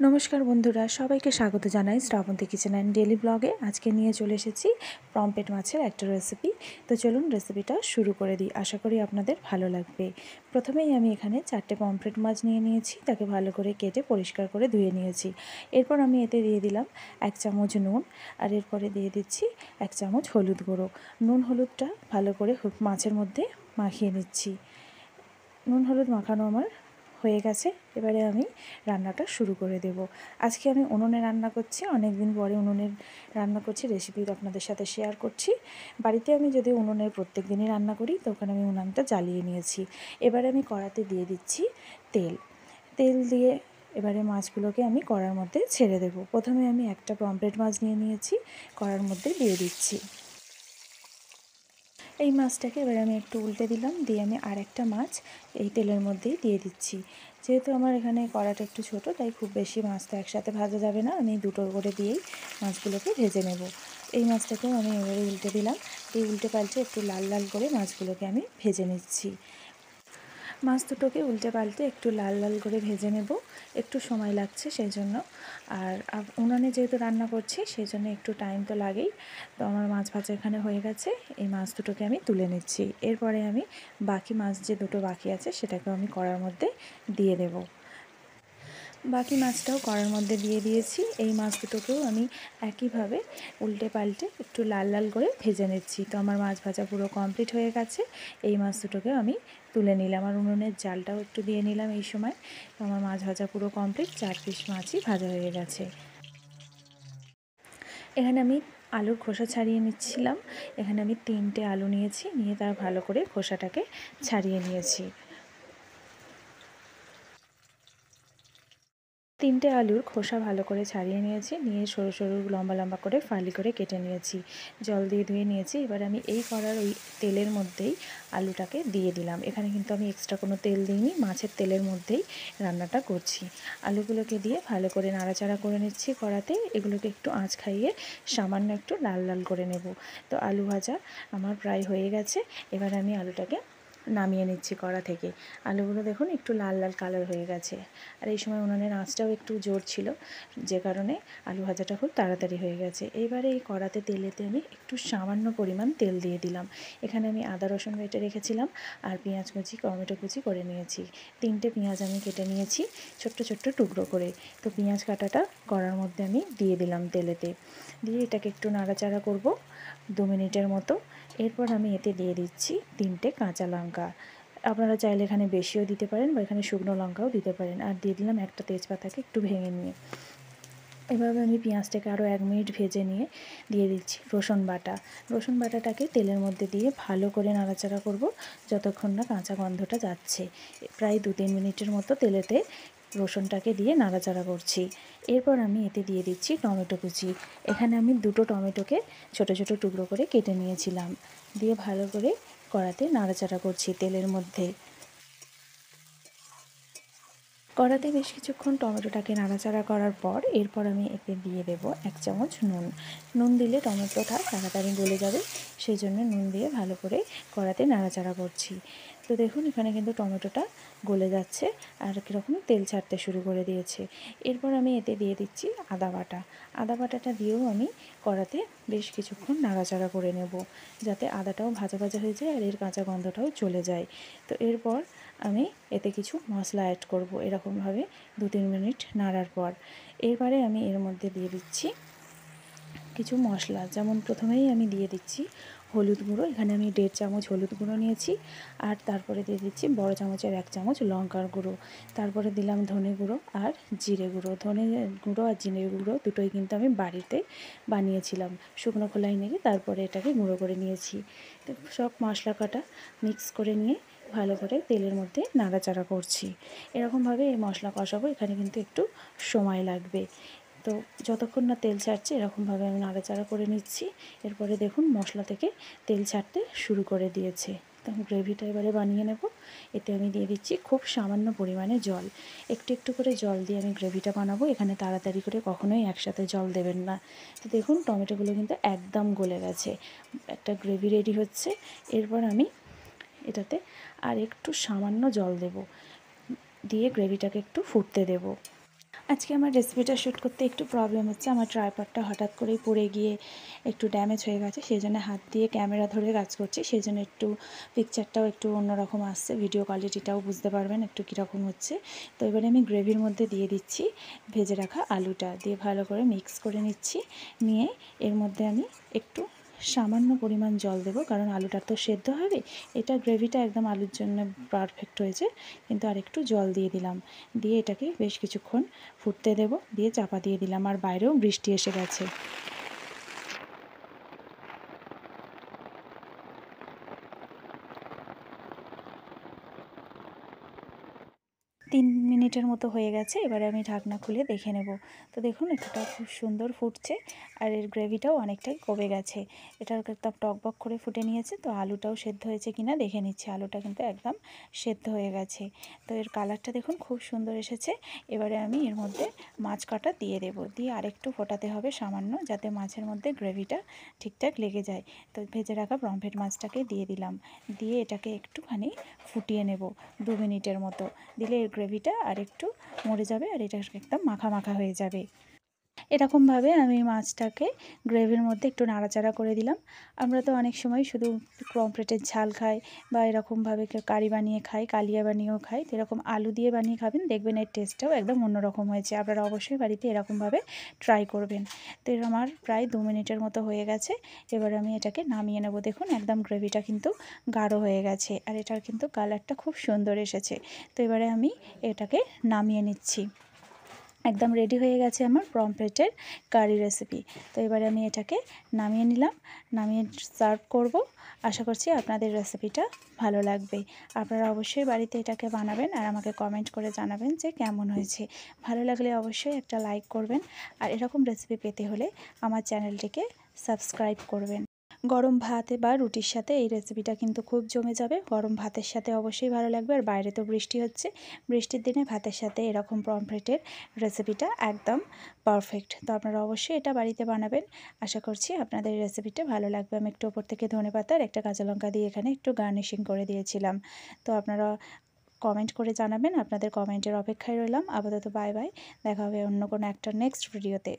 নমস্কার বন্ধুরা, সবাইকে স্বাগত জানাই শ্রাবন্তী কিচেন অ্যান্ড ডেলি ব্লগে। আজকে নিয়ে চলে এসেছি পমফ্রেট মাছের একটা রেসিপি। তো চলুন রেসিপিটা শুরু করে দিই, আশা করি আপনাদের ভালো লাগবে। প্রথমেই আমি এখানে 4টে পমফ্রেট মাছ নিয়ে নিয়েছি, তাকে ভালো করে কেটে পরিষ্কার করে ধুয়ে নিয়েছি। এরপর আমি এতে দিয়ে দিলাম 1 চামচ নুন, আর এরপরে দিয়ে দিচ্ছি 1 চামচ হলুদ গুঁড়ো। নুন হলুদটা ভালো করে মাছের মধ্যে মাখিয়ে নিচ্ছি। নুন হলুদ মাখানো আমার হয়ে গেছে। এবারে আমি রান্নাটা শুরু করে দেব। আজকে আমি উনুনে রান্না করছি, অনেক দিন পরে উনুনের রান্না করছি, রেসিপি আপনাদের সাথে শেয়ার করছি। বাড়িতে আমি যদি উনুনে প্রত্যেক দিনই রান্না করি, তো ওখানে আমি উনুনটা জ্বালিয়ে নিয়েছি। এবারে আমি কড়াতে দিয়ে দিচ্ছি তেল। তেল দিয়ে এবারে মাছগুলোকে আমি কড়ার মধ্যে ছেড়ে দেব। প্রথমে আমি একটা পমফ্রেট মাছ নিয়ে নিয়েছি, কড়ার মধ্যে দিয়ে দিচ্ছি। এই মাছটাকে এবারে আমি একটু উল্টে দিলাম, দিয়ে আমি আরেকটা মাছ এই তেলের মধ্যেই দিয়ে দিচ্ছি। যেহেতু আমার এখানে কড়াটা একটু ছোট, তাই খুব বেশি মাছ তো একসাথে ভাজা যাবে না, আমি দুটো করে দিয়েই মাছগুলোকে ভেজে নেব। এই মাছটাকেও আমি এবারে উল্টে দিলাম, দিয়ে উল্টে পাল্টে একটু লাল লাল করে মাছগুলোকে আমি ভেজে নিচ্ছি। মাছ দুটোকে উল্টে পাল্টে একটু লাল লাল করে ভেজে নেব, একটু সময় লাগছে সেই জন্য। আর উনানে যেহেতু রান্না করছি, সেই জন্য একটু টাইম তো লাগেই। তো আমার মাছ ভাজা এখানে হয়ে গেছে, এই মাছ দুটোকে আমি তুলে নিচ্ছি। এরপরে আমি বাকি মাছ যে দুটো বাকি আছে সেটাকেও আমি কড়ার মধ্যে দিয়ে দেব। বাকি মাছটাও কড়ার মধ্যে দিয়ে দিয়েছি। এই মাছ দুটোকেও আমি একইভাবে উল্টে পাল্টে একটু লাল লাল করে ভেজে নিচ্ছি। তো আমার মাছ ভাজা পুরো কমপ্লিট হয়ে গেছে। এই মাছ দুটোকেও আমি তুলে নিলাম, আর উনুনের জালটাও একটু দিয়ে নিলাম এই সময়। তো আমার মাছ ভাজা পুরো কমপ্লিট, 4 পিস মাছই ভাজা হয়ে গেছে। এখানে আমি আলুর খোসা ছাড়িয়ে নিচ্ছিলাম। এখানে আমি 3টে আলু নিয়েছি, নিয়ে তার ভালো করে খোসাটাকে ছাড়িয়ে নিয়েছি। 3টে আলুর খোসা ভালো করে ছাড়িয়ে নিয়েছি, নিয়ে সরু সরু লম্বা লম্বা করে ফালি করে কেটে নিয়েছি, জল দিয়ে ধুয়ে নিয়েছি। এবার আমি এই কড়ার ওই তেলের মধ্যেই আলুটাকে দিয়ে দিলাম। এখানে কিন্তু আমি এক্সট্রা কোনো তেল দিইনি, মাছের তেলের মধ্যেই রান্নাটা করছি। আলুগুলোকে দিয়ে ভালো করে নাড়াচাড়া করে নিচ্ছি কড়াতে। এগুলোকে একটু আঁচ খাইয়ে সামান্য একটু লাল লাল করে নেব। তো আলু ভাজা আমার প্রায় হয়ে গেছে। এবার আমি আলুটাকে নামিয়ে নিচ্ছি কড়া থেকে। আলুগুলো দেখুন একটু লাল লাল কালার হয়ে গেছে, আর এই সময় উনুনের আঁচটাও একটু জোর ছিল, যে কারণে আলু ভাজাটা খুব তাড়াতাড়ি হয়ে গেছে। এইবারে এই কড়াতে তেলেতে আমি একটু সামান্য পরিমাণ তেল দিয়ে দিলাম। এখানে আমি আদা রসুন বেটে রেখেছিলাম, আর পেঁয়াজ কুচি টমেটো কুচি করে নিয়েছি। 3টে পেঁয়াজ আমি কেটে নিয়েছি ছোট্ট ছোট্ট টুকরো করে। তো পেঁয়াজ কাটাটা কড়ার মধ্যে আমি দিয়ে দিলাম তেলেতে, দিয়ে এটাকে একটু নাড়াচাড়া করব 2 মিনিটের মতো। এরপর আমি এতে দিয়ে দিচ্ছি 3টে কাঁচা লঙ্কা। আপনারা চাইলে এখানে বেশিও দিতে পারেন, বা এখানে শুকনো লঙ্কাও দিতে পারেন। আর দিয়ে দিলাম একটা তেজপাতাকে একটু ভেঙে নিয়ে। এভাবে আমি পেঁয়াজটাকে আরও 1 মিনিট ভেজে নিয়ে দিয়ে দিচ্ছি রসুন বাটা। রসুন বাটাটাকে তেলের মধ্যে দিয়ে ভালো করে নাড়াচাড়া করব যতক্ষণ না কাঁচা গন্ধটা যাচ্ছে। প্রায় 2-3 মিনিটের মতো তেলেতে রসুনটাকে দিয়ে নাড়াচাড়া করছি। এরপর আমি এতে দিয়ে দিচ্ছি টমেটো কুচি। এখানে আমি 2টো টমেটোকে ছোট ছোট টুকরো করে কেটে নিয়েছিলাম, দিয়ে ভালো করে কড়াতে নাড়াচাড়া করছি তেলের মধ্যে। কড়াতে বেশ কিছুক্ষণ টমেটোটাকে নাড়াচাড়া করার পর এরপর আমি এতে দিয়ে দেব 1 চামচ নুন। নুন দিলে টমেটোটা তাড়াতাড়ি গলে যাবে, সেই জন্য নুন দিয়ে ভালো করে কড়াতে নাড়াচাড়া করছি। তো দেখুন এখানে কিন্তু টমেটোটা গলে যাচ্ছে, আর কীরকম তেল ছাড়তে শুরু করে দিয়েছে। এরপর আমি এতে দিয়ে দিচ্ছি আদা বাটা। আদা বাটাটা দিয়েও আমি কড়াতে বেশ কিছুক্ষণ নাড়াচাড়া করে নেব, যাতে আদাটাও ভাজা ভাজা হয়ে যায় আর এর কাঁচা গন্ধটাও চলে যায়। তো এরপর আমি এতে কিছু মশলা অ্যাড করব এরকমভাবে 2-3 মিনিট নাড়ার পর। এরপরে আমি এর মধ্যে দিয়ে দিচ্ছি কিছু মশলা, যেমন প্রথমেই আমি দিয়ে দিচ্ছি হলুদ গুঁড়ো। এখানে আমি 1.5 চামচ হলুদ গুঁড়ো নিয়েছি, আর তারপরে দিয়ে দিচ্ছি বড় চামচের 1 চামচ লঙ্কার গুঁড়ো। তারপরে দিলাম ধনে গুঁড়ো আর জিরে গুঁড়ো। ধনে গুঁড়ো আর জিরে গুঁড়ো দুটোই কিন্তু আমি বাড়িতে বানিয়েছিলাম, শুকনো খোলায় নিয়ে তারপরে এটাকে গুঁড়ো করে নিয়েছি। তো সব মশলা কাটা মিক্স করে নিয়ে ভালো করে তেলের মধ্যে নাড়াচাড়া করছি। এরকমভাবে এই মশলা কষাবো, এখানে কিন্তু একটু সময় লাগবে। তো যতক্ষণ না তেল ছাড়ছে এরকমভাবে আমি নাড়াচাড়া করে নিচ্ছি। এরপরে দেখুন মশলা থেকে তেল ছাড়তে শুরু করে দিয়েছে। তো গ্রেভিটা এবারে বানিয়ে নেব। এতে আমি দিয়ে দিচ্ছি খুব সামান্য পরিমাণে জল। একটু একটু করে জল দিয়ে আমি গ্রেভিটা বানাবো, এখানে তাড়াতাড়ি করে কখনোই একসাথে জল দেবেন না। তো দেখুন টমেটোগুলো কিন্তু একদম গলে গেছে, একটা গ্রেভি রেডি হচ্ছে। এরপর আমি এটাতে আর একটু সামান্য জল দেব, দিয়ে গ্রেভিটাকে একটু ফুটতে দেব। আজকে আমার রেসিপিটা শ্যুট করতে একটু প্রবলেম হচ্ছে। আমার ট্রাইপডটা হঠাৎ করেই পড়ে গিয়ে একটু ড্যামেজ হয়ে গেছে। সেজন্য হাত দিয়ে ক্যামেরা ধরে কাজ করছি। সেজন্য একটু পিকচারটাও একটু অন্যরকম আসছে। ভিডিও কোয়ালিটিটাও বুঝতে পারবেন একটু কীরকম হচ্ছে। তো এবারে আমি গ্রেভির মধ্যে দিয়ে দিচ্ছি ভেজে রাখা আলুটা। দিয়ে ভালো করে মিক্স করে নিচ্ছি। নিয়ে এর মধ্যে আমি একটু সামান্য পরিমাণ জল দেবো, কারণ আলুটা তো সেদ্ধ হবে। এটা গ্রেভিটা একদম আলুর জন্য পারফেক্ট হয়েছে, কিন্তু আরেকটু জল দিয়ে দিলাম। দিয়ে এটাকে বেশ কিছুক্ষণ ফুটতে দেব। দিয়ে চাপা দিয়ে দিলাম। আর বাইরেও বৃষ্টি এসে গেছে। 3 মিনিটের মতো হয়ে গেছে। এবারে আমি ঢাকনা খুলে দেখে নেব। তো দেখুন এটা খুব সুন্দর ফুটছে, আর এর গ্রেভিটাও অনেকটাই কমে গেছে। এটা একদম টকবক করে ফুটে নিয়েছে। তো আলুটাও সেদ্ধ হয়েছে কিনা দেখে নিচ্ছি। আলুটা কিন্তু একদম সেদ্ধ হয়ে গেছে। তো এর কালারটা দেখুন খুব সুন্দর এসেছে। এবারে আমি এর মধ্যে মাছ কাটা দিয়ে দেব। দিয়ে আরেকটু ফোটাতে হবে সামান্য, যাতে মাছের মধ্যে গ্রেভিটা ঠিকঠাক লেগে যায়। তো ভেজে রাখা পমফ্রেট মাছটাকে দিয়ে দিলাম। দিয়ে এটাকে একটুখানি ফুটিয়ে নেব 2 মিনিটের মতো। দিলে এর গ্রেভিটা আরেকটু মরে যাবে, আর এটা একদম মাখা মাখা হয়ে যাবে। এরকমভাবে আমি মাছটাকে গ্রেভির মধ্যে একটু নাড়াচাড়া করে দিলাম। আমরা তো অনেক সময় শুধু পমফ্রেটের ঝাল খাই, বা এরকমভাবে কেউ কারি বানিয়ে খাই, কালিয়া বানিয়েও খাই। তো এরকম আলু দিয়ে বানিয়ে খাবেন, দেখবেন এর টেস্টটাও একদম অন্যরকম হয়েছে। আপনারা অবশ্যই বাড়িতে এরকমভাবে ট্রাই করবেন। তো এর আমার প্রায় 2 মিনিটের মতো হয়ে গেছে। এবার আমি এটাকে নামিয়ে নেব। দেখুন একদম গ্রেভিটা কিন্তু গাঢ় হয়ে গেছে, আর এটার কিন্তু কালারটা খুব সুন্দর এসেছে। তো এবারে আমি এটাকে নামিয়ে নিচ্ছি। একদম রেডি হয়ে গেছে আমার পমফ্রেটের কারি রেসিপি। তো এবারে আমি এটাকে নামিয়ে নিলাম। নামিয়ে সার্ভ করব। আশা করছি আপনাদের রেসিপিটা ভালো লাগবে। আপনারা অবশ্যই বাড়িতে এটাকে বানাবেন, আর আমাকে কমেন্ট করে জানাবেন যে কেমন হয়েছে। ভালো লাগলে অবশ্যই একটা লাইক করবেন, আর এরকম রেসিপি পেতে হলে আমার চ্যানেলটিকে সাবস্ক্রাইব করবেন। গরম ভাত বা রুটির সাথে এই রেসিপিটা কিন্তু খুব জমে যাবে। গরম ভাতের সাথে অবশ্যই ভালো লাগবে। আর বাইরে তো বৃষ্টি হচ্ছে, বৃষ্টির দিনে ভাতের সাথে এরকম পমফ্রেটের রেসিপিটা একদম পারফেক্ট। তো আপনারা অবশ্যই এটা বাড়িতে বানাবেন। আশা করছি আপনাদের রেসিপিটা ভালো লাগবে। আমি একটু ওপর থেকে ধনেপাতা আর একটা কাঁচা লঙ্কা দিয়ে এখানে একটু গার্নিশিং করে দিয়েছিলাম। তো আপনারা কমেন্ট করে জানাবেন। আপনাদের কমেন্টের অপেক্ষায় রইলাম। আপাতত বাই বাই। দেখা হবে অন্য কোনো একটা নেক্সট ভিডিওতে।